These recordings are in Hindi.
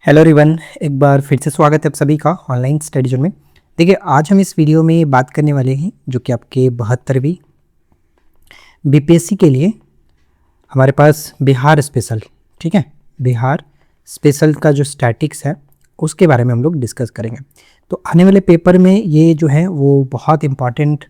हेलो एवरीवन, एक बार फिर से स्वागत है आप सभी का ऑनलाइन स्टडी जोन में। देखिए, आज हम इस वीडियो में बात करने वाले हैं जो कि आपके 72वीं बीपीएससी के लिए हमारे पास बिहार स्पेशल, ठीक है, बिहार स्पेशल का जो स्टैटिक्स है उसके बारे में हम लोग डिस्कस करेंगे। तो आने वाले पेपर में ये जो है वो बहुत इम्पॉर्टेंट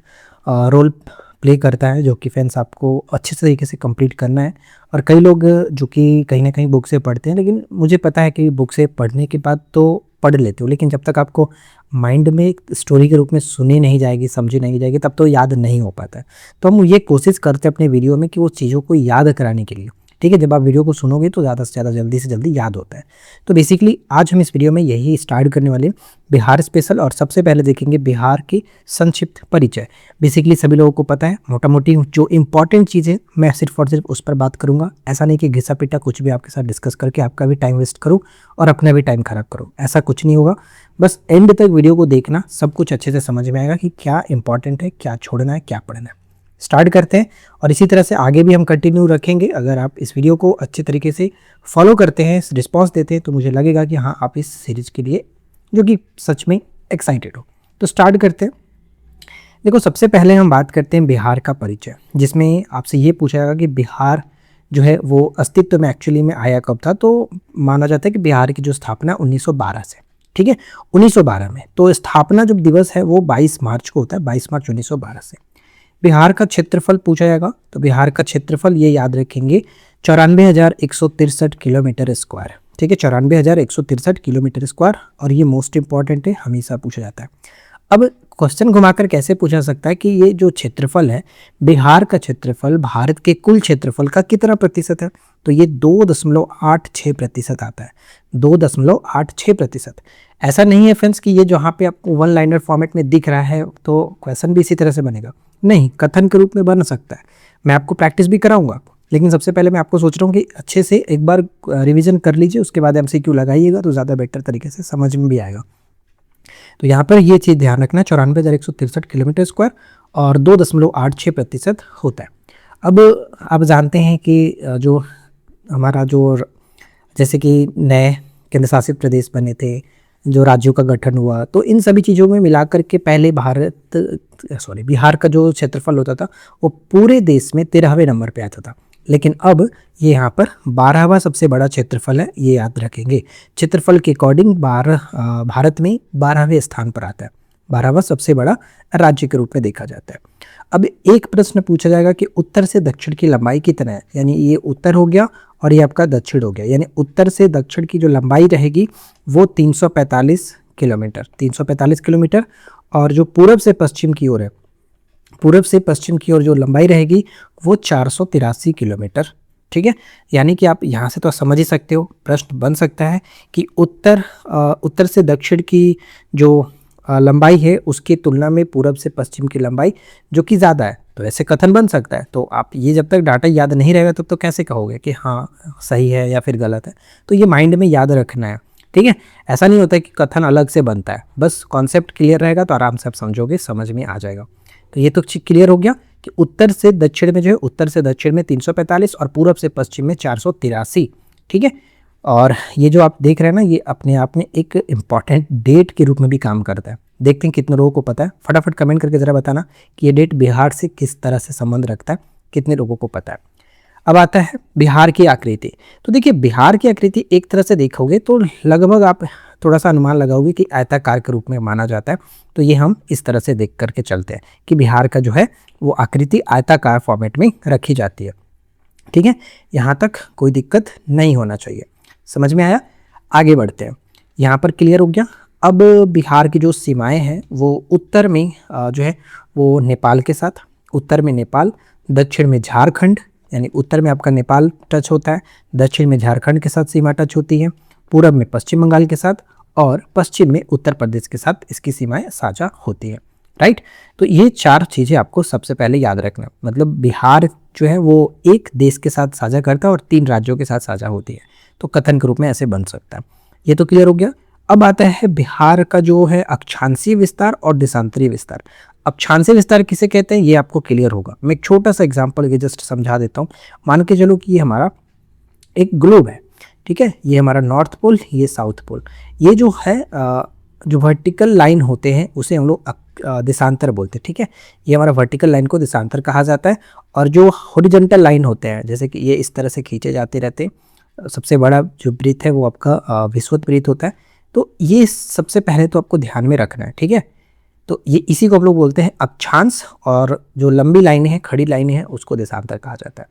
रोल प्ले करता है, जो कि फ्रेंड्स आपको अच्छे तरीके से कंप्लीट करना है। और कई लोग जो कि कहीं ना कहीं बुक से पढ़ते हैं, लेकिन मुझे पता है कि बुक से पढ़ने के बाद तो पढ़ लेते हो, लेकिन जब तक आपको माइंड में एक स्टोरी के रूप में सुनी नहीं जाएगी, समझी नहीं जाएगी, तब तो याद नहीं हो पाता है। तो हम ये कोशिश करते हैं अपने वीडियो में कि वो चीज़ों को याद कराने के लिए, ठीक है, जब आप वीडियो को सुनोगे तो ज़्यादा से ज़्यादा जल्दी से जल्दी याद होता है। तो बेसिकली आज हम इस वीडियो में यही स्टार्ट करने वाले हैं, बिहार स्पेशल। और सबसे पहले देखेंगे बिहार की संक्षिप्त परिचय। बेसिकली सभी लोगों को पता है, मोटा मोटी जो इंपॉर्टेंट चीज़ें मैं सिर्फ और सिर्फ उस पर बात करूंगा। ऐसा नहीं कि घिसा पिटा कुछ भी आपके साथ डिस्कस करके आपका भी टाइम वेस्ट करूँ और अपना भी टाइम खराब करूँ, ऐसा कुछ नहीं होगा। बस एंड तक वीडियो को देखना, सब कुछ अच्छे से समझ में आएगा कि क्या इंपॉर्टेंट है, क्या छोड़ना है, क्या पढ़ना है। स्टार्ट करते हैं और इसी तरह से आगे भी हम कंटिन्यू रखेंगे। अगर आप इस वीडियो को अच्छे तरीके से फॉलो करते हैं, रिस्पॉन्स देते हैं, तो मुझे लगेगा कि हाँ, आप इस सीरीज के लिए जो कि सच में एक्साइटेड हो। तो स्टार्ट करते हैं। देखो, सबसे पहले हम बात करते हैं बिहार का परिचय, जिसमें आपसे ये पूछा जाएगा कि बिहार जो है वो अस्तित्व में एक्चुअली में आया कब था। तो माना जाता है कि बिहार की जो स्थापना 1912 से, ठीक है, 1912 में। तो स्थापना जो दिवस है वो 22 मार्च को होता है, 22 मार्च 1912 से। बिहार का क्षेत्रफल पूछा जाएगा, तो बिहार का क्षेत्रफल ये याद रखेंगे 94,163 किलोमीटर स्क्वायर, ठीक है, 94,163 किलोमीटर स्क्वायर। और ये मोस्ट इंपॉर्टेंट है, हमेशा पूछा जाता है। अब क्वेश्चन घुमाकर कैसे पूछा सकता है कि ये जो क्षेत्रफल है, बिहार का क्षेत्रफल भारत के कुल क्षेत्रफल का कितना प्रतिशत है? तो ये 2.86% आता है, 2.86%। ऐसा नहीं है फ्रेंड्स कि ये जहाँ पे आपको वन लाइनर फॉर्मेट में दिख रहा है तो क्वेश्चन भी इसी तरह से बनेगा, नहीं, कथन के रूप में बन सकता है। मैं आपको प्रैक्टिस भी कराऊंगा, लेकिन सबसे पहले मैं आपको सोच रहा हूँ कि अच्छे से एक बार रिवीजन कर लीजिए, उसके बाद एमसीक्यू लगाइएगा तो ज़्यादा बेटर तरीके से समझ में भी आएगा। तो यहाँ पर ये चीज़ ध्यान रखना, 94,163 किलोमीटर स्क्वायर और 2.86% होता है। अब आप जानते हैं कि जो हमारा जो जैसे कि नए केंद्र शासित प्रदेश बने थे, जो राज्यों का गठन हुआ, तो इन सभी चीज़ों में मिलाकर के पहले बिहार का जो क्षेत्रफल होता था वो पूरे देश में 13वें नंबर पे आता था। लेकिन अब ये यहाँ पर 12वां सबसे बड़ा क्षेत्रफल है, ये याद रखेंगे। क्षेत्रफल के अकॉर्डिंग भारत में 12वें स्थान पर आता है, 12वां सबसे बड़ा राज्य के रूप में देखा जाता है। अब एक प्रश्न पूछा जाएगा कि उत्तर से दक्षिण की लंबाई कितना है, यानी ये उत्तर हो गया और ये आपका दक्षिण हो गया, यानी उत्तर से दक्षिण की जो लंबाई रहेगी वो 345 किलोमीटर, 345 किलोमीटर। और जो पूरब से पश्चिम की ओर है, पूरब से पश्चिम की ओर जो लंबाई रहेगी वो 483 किलोमीटर, ठीक है। यानी कि आप यहाँ से तो समझ ही सकते हो, प्रश्न बन सकता है कि उत्तर से दक्षिण की जो लंबाई है उसकी तुलना में पूरब से पश्चिम की लंबाई जो कि ज़्यादा है, तो ऐसे कथन बन सकता है। तो आप ये जब तक डाटा याद नहीं रहेगा तब तो कैसे कहोगे कि हाँ सही है या फिर गलत है? तो ये माइंड में याद रखना है, ठीक है। ऐसा नहीं होता है कि कथन अलग से बनता है, बस कॉन्सेप्ट क्लियर रहेगा तो आराम से आप समझोगे, समझ में आ जाएगा। तो ये तो क्लियर हो गया कि उत्तर से दक्षिण में जो है, उत्तर से दक्षिण में 345 और पूरब से पश्चिम में 483, ठीक है। और ये जो आप देख रहे हैं ना, ये अपने आप में एक इम्पॉर्टेंट डेट के रूप में भी काम करता है। देखते हैं कितने लोगों को पता है, फटाफट कमेंट करके ज़रा बताना कि ये डेट बिहार से किस तरह से संबंध रखता है, कितने लोगों को पता है। अब आता है बिहार की आकृति। तो देखिए, बिहार की आकृति एक तरह से देखोगे तो लगभग आप थोड़ा सा अनुमान लगाओगे कि आयताकार के रूप में माना जाता है। तो ये हम इस तरह से देख करके चलते हैं कि बिहार का जो है वो आकृति आयताकार फॉर्मेट में रखी जाती है, ठीक है। यहाँ तक कोई दिक्कत नहीं होना चाहिए, समझ में आया? आगे बढ़ते हैं, यहाँ पर क्लियर हो गया। अब बिहार की जो सीमाएं हैं वो उत्तर में जो है वो नेपाल के साथ, उत्तर में नेपाल, दक्षिण में झारखंड, यानी उत्तर में आपका नेपाल टच होता है, दक्षिण में झारखंड के साथ सीमा टच होती है, पूरब में पश्चिम बंगाल के साथ और पश्चिम में उत्तर प्रदेश के साथ इसकी सीमाएं साझा होती है, राइट। तो ये चार चीज़ें आपको सबसे पहले याद रखना, मतलब बिहार जो है वो एक देश के साथ साझा करता है और 3 राज्यों के साथ साझा होती है। तो कथन के रूप में ऐसे बन सकता है। ये तो क्लियर हो गया। अब आता है बिहार का जो है अक्षांशीय विस्तार और देशांतरीय विस्तार। अक्षांशीय विस्तार किसे कहते हैं ये आपको क्लियर होगा। मैं एक छोटा सा एग्जांपल ये जस्ट समझा देता हूँ। मान के चलो कि ये हमारा एक ग्लोब है, ठीक है, ये हमारा नॉर्थ पोल, ये साउथ पोल। ये जो है जो वर्टिकल लाइन होते हैं उसे हम लोग देशांतर बोलते हैं। ठीक है, ये हमारा वर्टिकल लाइन को देशांतर कहा जाता है। और जो हॉरिजॉन्टल लाइन होते हैं जैसे कि ये इस तरह से खींचे जाते रहते हैं, सबसे बड़ा जो वृत्त है वो आपका विषुवत वृत्त होता है। तो ये सबसे पहले तो आपको ध्यान में रखना है। ठीक है, तो ये इसी को हम लोग बोलते हैं अक्षांश, और जो लंबी लाइनें हैं, खड़ी लाइनें हैं, उसको देशांतर कहा जाता है।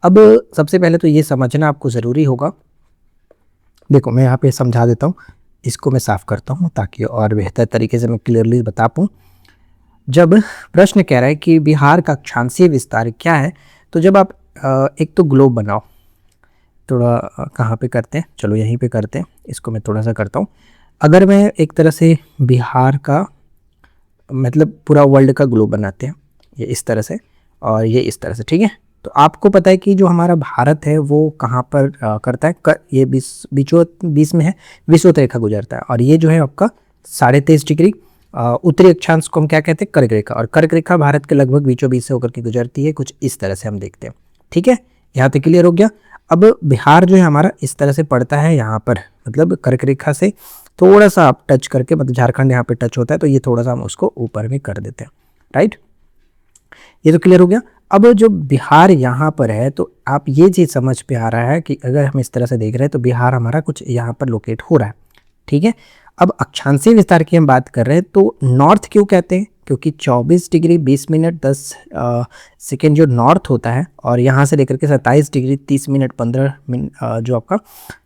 अब सबसे पहले तो ये समझना आपको ज़रूरी होगा। देखो मैं यहाँ पे समझा देता हूँ, इसको मैं साफ़ करता हूँ ताकि और बेहतर तरीके से मैं क्लियरली बता पाऊँ। जब प्रश्न कह रहा है कि बिहार का अक्षांशीय विस्तार क्या है, तो जब आप एक तो ग्लोब बनाओ, थोड़ा कहाँ पे करते हैं, चलो यहीं पे करते हैं, इसको मैं थोड़ा सा करता हूँ। अगर मैं एक तरह से बिहार का मतलब पूरा वर्ल्ड का ग्लोब बनाते हैं, ये इस तरह से और ये इस तरह से, ठीक है। तो आपको पता है कि जो हमारा भारत है वो कहाँ पर करता है, ये बीच में है, विषुवत रेखा गुजरता है। और ये जो है आपका 23.5 डिग्री उत्तरी अक्षांश को हम क्या कहते हैं, कर्क रेखा। और कर्क रेखा भारत के लगभग बीचों बीच से होकर के गुजरती है, कुछ इस तरह से हम देखते हैं। ठीक है, यहाँ तक क्लियर हो गया। अब बिहार जो है हमारा इस तरह से पड़ता है यहाँ पर, मतलब कर्क रेखा से थोड़ा सा आप टच करके, मतलब झारखंड यहाँ पे टच होता है तो ये थोड़ा सा हम उसको ऊपर में कर देते हैं। राइट, ये तो क्लियर हो गया। अब जो बिहार यहाँ पर है तो आप ये चीज़ समझ पे आ रहा है कि अगर हम इस तरह से देख रहे हैं तो बिहार हमारा कुछ यहाँ पर लोकेट हो रहा है। ठीक है, अब अक्षांशीय विस्तार की हम बात कर रहे हैं तो नॉर्थ क्यों कहते हैं, क्योंकि 24 डिग्री 20 मिनट 10 सेकेंड जो नॉर्थ होता है, और यहाँ से लेकर के 27 डिग्री 30 मिनट 15 मिनट जो आपका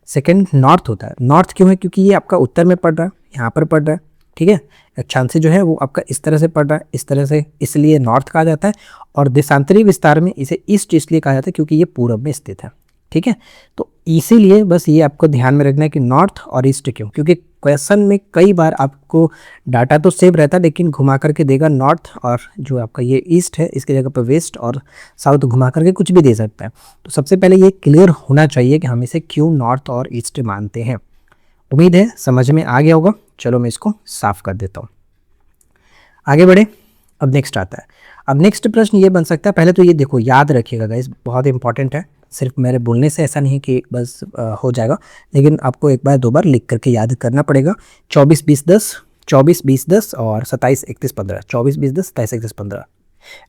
सेकेंड नॉर्थ होता है। नॉर्थ क्यों है, क्योंकि ये आपका उत्तर में पड़ रहा है, यहाँ पर पड़ रहा है। ठीक है, अक्षांशीय जो है वो आपका इस तरह से पड़ रहा है, इस तरह से, इसलिए नॉर्थ कहा जाता है। और देशांतरी विस्तार में इसे ईस्ट इसलिए कहा जाता है क्योंकि ये पूरब में स्थित है। ठीक है, तो इसीलिए बस ये आपको ध्यान में रखना है कि नॉर्थ और ईस्ट क्यों, क्योंकि क्वेश्चन में कई बार आपको डाटा तो सेव रहता है लेकिन घुमा करके देगा नॉर्थ, और जो आपका ये ईस्ट है इसकी जगह पर वेस्ट और साउथ घुमा करके कुछ भी दे सकता है। तो सबसे पहले ये क्लियर होना चाहिए कि हम इसे क्यों नॉर्थ और ईस्ट मानते हैं। उम्मीद है समझ में आ गया होगा। चलो मैं इसको साफ कर देता हूँ, आगे बढ़े। अब नेक्स्ट आता है। अब नेक्स्ट प्रश्न ये बन सकता है, पहले तो ये देखो याद रखिएगा गाइस, बहुत इंपॉर्टेंट है। सिर्फ मेरे बोलने से ऐसा नहीं कि बस हो जाएगा, लेकिन आपको एक बार दो बार लिख करके याद करना पड़ेगा। 24 20 10, 24 20 10 और 27 31 15, 24 20 10 27 31 15।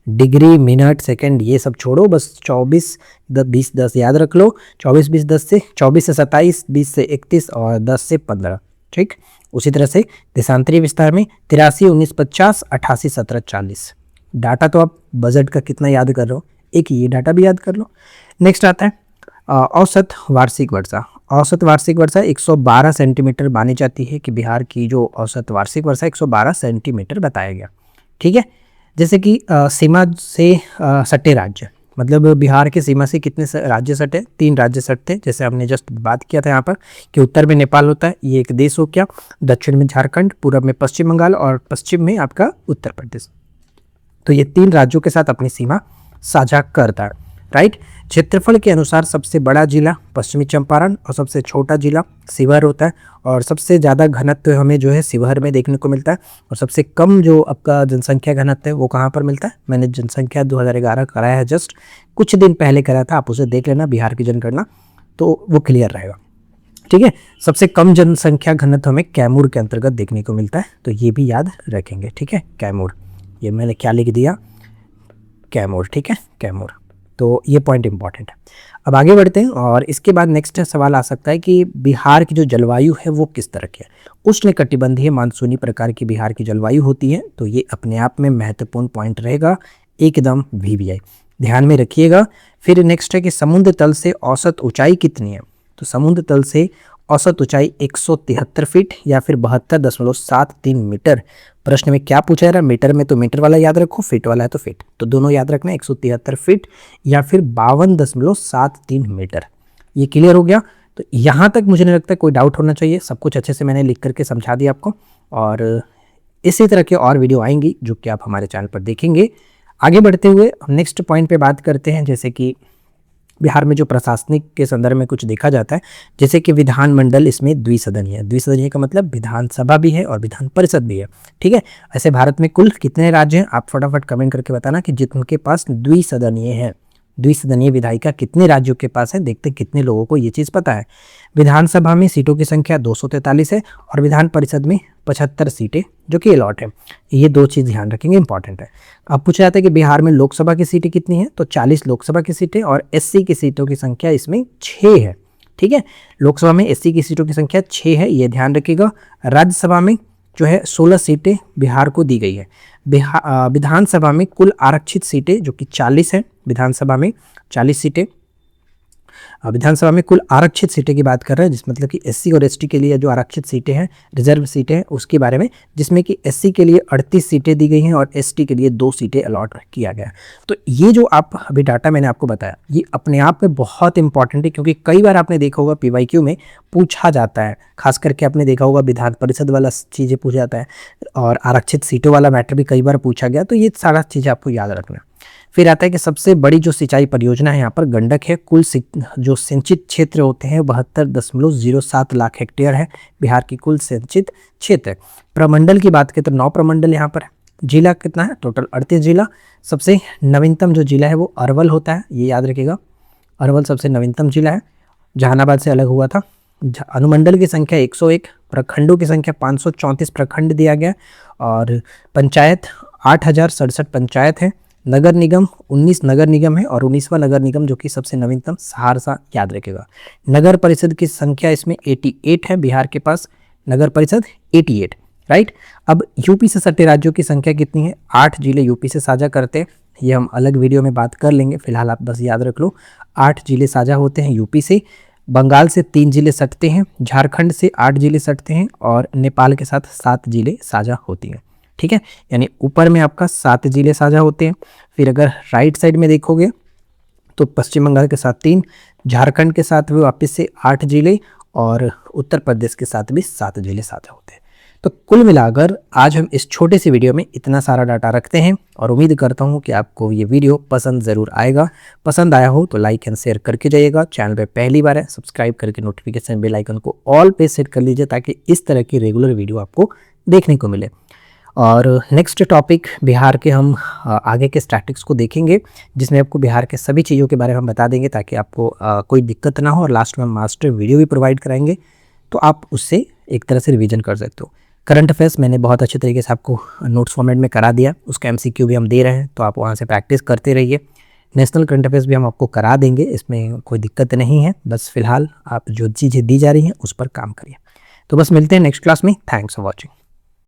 डिग्री मिनट सेकंड ये सब छोड़ो, बस 24 20 10 याद रख लो। 24 20 10 से 24 से 27, 20 से 31 और 10 से 15। ठीक, उसी तरह से देशांतरी विस्तार में 83 19 50 88 17 40। डाटा तो आप बजट का कितना याद कर रहे हो, एक ये डाटा भी याद कर लो। नेक्स्ट आता है औसत वार्षिक वर्षा। औसत वार्षिक वर्षा 112 सेंटीमीटर मानी जाती है कि बिहार की जो औसत वार्षिक वर्षा 112 सेंटीमीटर बताया गया। ठीक है, जैसे कि सीमा से सटे राज्य, मतलब बिहार की सीमा से कितने राज्य सटे, 3 राज्य सटते, जैसे हमने जस्ट बात किया था यहाँ पर कि उत्तर में नेपाल होता है, ये एक देश हो गया, दक्षिण में झारखंड, पूर्व में पश्चिम बंगाल और पश्चिम में आपका उत्तर प्रदेश। तो ये 3 राज्यों के साथ अपनी सीमा साझा करता है। राइट, क्षेत्रफल के अनुसार सबसे बड़ा जिला पश्चिमी चंपारण और सबसे छोटा जिला शिवहर होता है, और सबसे ज़्यादा घनत्व हमें जो है शिवहर में देखने को मिलता है, और सबसे कम जो आपका जनसंख्या घनत्व है वो कहाँ पर मिलता है। मैंने जनसंख्या 2011 कराया है, जस्ट कुछ दिन पहले कराया था, आप उसे देख लेना, बिहार की जनगणना, तो वो क्लियर रहेगा। ठीक है, सबसे कम जनसंख्या घनत्व हमें कैमूर के अंतर्गत देखने को मिलता है, तो ये भी याद रखेंगे। ठीक है, कैमूर, ये मैंने क्या लिख दिया, कैमूर। ठीक है, कैमूर, तो ये पॉइंट इंपॉर्टेंट है। अब आगे बढ़ते हैं, और इसके बाद नेक्स्ट सवाल आ सकता है कि बिहार की जो जलवायु है वो किस तरह की है। उष्णकटिबंधीय मानसूनी प्रकार की बिहार की जलवायु होती है, तो ये अपने आप में महत्वपूर्ण पॉइंट रहेगा, एकदम VBI ध्यान में रखिएगा। फिर नेक्स्ट है कि समुद्र तल से औसत ऊंचाई कितनी है, तो समुद्र तल से औसत ऊंचाई 173 फीट या फिर 72.73 मीटर। प्रश्न में क्या पूछा जा रहा है, मीटर में तो मीटर वाला याद रखो, फीट वाला है तो फीट, तो दोनों याद रखना, 173 फीट या फिर 52.73 मीटर। ये क्लियर हो गया। तो यहाँ तक मुझे नहीं लगता कोई डाउट होना चाहिए, सब कुछ अच्छे से मैंने लिख करके समझा दिया आपको, और इसी तरह के और वीडियो आएंगी जो कि आप हमारे चैनल पर देखेंगे। आगे बढ़ते हुए नेक्स्ट पॉइंट पे बात करते हैं, जैसे कि बिहार में जो प्रशासनिक के संदर्भ में कुछ देखा जाता है, जैसे कि विधानमंडल इसमें द्विसदनीय है। द्विसदनीय का मतलब विधानसभा भी है और विधान परिषद भी है। ठीक है, ऐसे भारत में कुल कितने राज्य हैं, आप फटाफट कमेंट करके बताना कि जिनके पास द्विसदनीय है। द्विसदनीय विधायिका कितने राज्यों के पास है, देखते कितने लोगों को ये चीज़ पता है। विधानसभा में सीटों की संख्या 243 है और विधान परिषद में 75 सीटें जो कि अलॉट है। ये 2 चीज़ ध्यान रखेंगे, इंपॉर्टेंट है। अब पूछा जाता है कि बिहार में लोकसभा की सीटें कितनी हैं, तो 40 लोकसभा की सीटें और एससी की सीटों की संख्या इसमें 6 है। ठीक है, लोकसभा में एससी की सीटों की संख्या 6 है, ये ध्यान रखिएगा। राज्यसभा में जो है 16 सीटें बिहार को दी गई है। विधानसभा में कुल आरक्षित सीटें जो कि 40 है, विधानसभा में 40 सीटें। विधानसभा में कुल आरक्षित सीटें की बात कर रहे हैं, जिस मतलब कि एससी और एसटी के लिए जो आरक्षित सीटें हैं, रिजर्व सीटें हैं, उसके बारे में, जिसमें कि एससी के लिए 38 सीटें दी गई हैं और एसटी के लिए 2 सीटें अलॉट किया गया। तो ये जो आप अभी डाटा मैंने आपको बताया, ये अपने आप में बहुत इंपॉर्टेंट है, क्योंकि कई बार आपने देखा होगा पीवाईक्यू में पूछा जाता है, खास करके आपने देखा होगा विधान परिषद वाला चीज़ें पूछा जाता है और आरक्षित सीटों वाला मैटर भी कई बार पूछा गया। तो ये सारा चीज़ें आपको याद रखना। फिर आता है कि सबसे बड़ी जो सिंचाई परियोजना है यहाँ पर गंडक है। कुल जो सिंचित क्षेत्र होते हैं 72.07 लाख हेक्टेयर है बिहार की कुल सिंचित क्षेत्र। प्रमंडल की बात करें तो 9 प्रमंडल यहाँ पर है। जिला कितना है, टोटल 38 जिला। सबसे नवीनतम जो जिला है वो अरवल होता है, ये याद रखिएगा, अरवल सबसे नवीनतम जिला है, जहानाबाद से अलग हुआ था। अनुमंडल की संख्या 101, प्रखंडों की संख्या 534 प्रखंड दिया गया और पंचायत 8067 पंचायत है। नगर निगम 19 नगर निगम है और 19वां नगर निगम जो कि सबसे नवीनतम सहरसा, याद रखेगा। नगर परिषद की संख्या इसमें 88 है, बिहार के पास नगर परिषद 88, राइट। अब यूपी से सटे राज्यों की संख्या कितनी है, 8 जिले यूपी से साझा करते हैं, ये हम अलग वीडियो में बात कर लेंगे, फिलहाल आप बस याद रख लो 8 जिले साझा होते हैं यूपी से। बंगाल से 3 जिले सटते हैं, झारखंड से 8 जिले सटते हैं और नेपाल के साथ 7 जिले साझा होती हैं। ठीक है, यानी ऊपर में आपका 7 जिले साझा होते हैं। फिर अगर राइट साइड में देखोगे तो पश्चिम बंगाल के साथ 3, झारखंड के साथ भी वापस से 8 जिले और उत्तर प्रदेश के साथ भी 7 जिले साझा होते हैं। तो कुल मिलाकर आज हम इस छोटे से वीडियो में इतना सारा डाटा रखते हैं और उम्मीद करता हूं कि आपको ये वीडियो पसंद ज़रूर आएगा। पसंद आया हो तो लाइक एंड शेयर करके जाइएगा। चैनल पे पहली बार है, सब्सक्राइब करके नोटिफिकेशन बेल आइकन को ऑल पे सेट कर लीजिए, ताकि इस तरह की रेगुलर वीडियो आपको देखने को मिले। और नेक्स्ट टॉपिक बिहार के हम आगे के स्टैटिक्स को देखेंगे, जिसमें आपको बिहार के सभी चीज़ों के बारे में हम बता देंगे, ताकि आपको कोई दिक्कत ना हो। और लास्ट में हम मास्टर वीडियो भी प्रोवाइड कराएंगे, तो आप उससे एक तरह से रिवीजन कर सकते हो। करंट अफेयर्स मैंने बहुत अच्छे तरीके से आपको नोट्स फॉर्मेट में करा दिया, उसका MCQ भी हम दे रहे हैं, तो आप वहाँ से प्रैक्टिस करते रहिए। नेशनल करंट अफेयर्स भी हम आपको करा देंगे, इसमें कोई दिक्कत नहीं है। बस फिलहाल आप जो चीज़ें दी जा रही हैं उस पर काम करिए। तो बस मिलते हैं नेक्स्ट क्लास में। Thanks for watching.